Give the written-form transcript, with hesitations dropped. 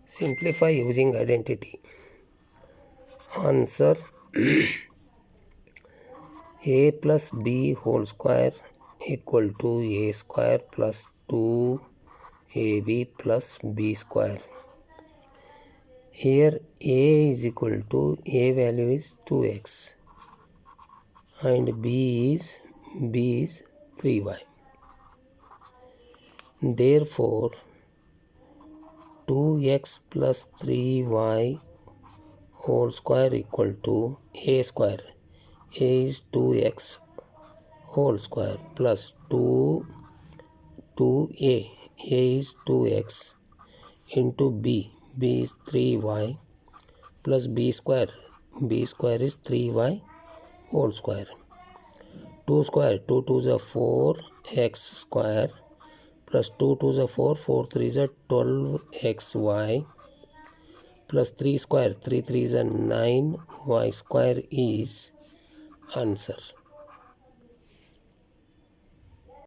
Simplify using identity. Answer a plus b whole square equal to a square plus 2ab plus b square. Here a is equal to, a value is 2x and b is 3y. Therefore 2x plus 3y whole square equal to a square. A is 2x whole square plus 2a. A is 2x into b. B is 3y plus b square. B square is 3y whole square. 2 square. 2 2s are 4x square plus 2 2s are 4. 4 3s are 12xy plus 3 square. 3 3s are 9y square is answer.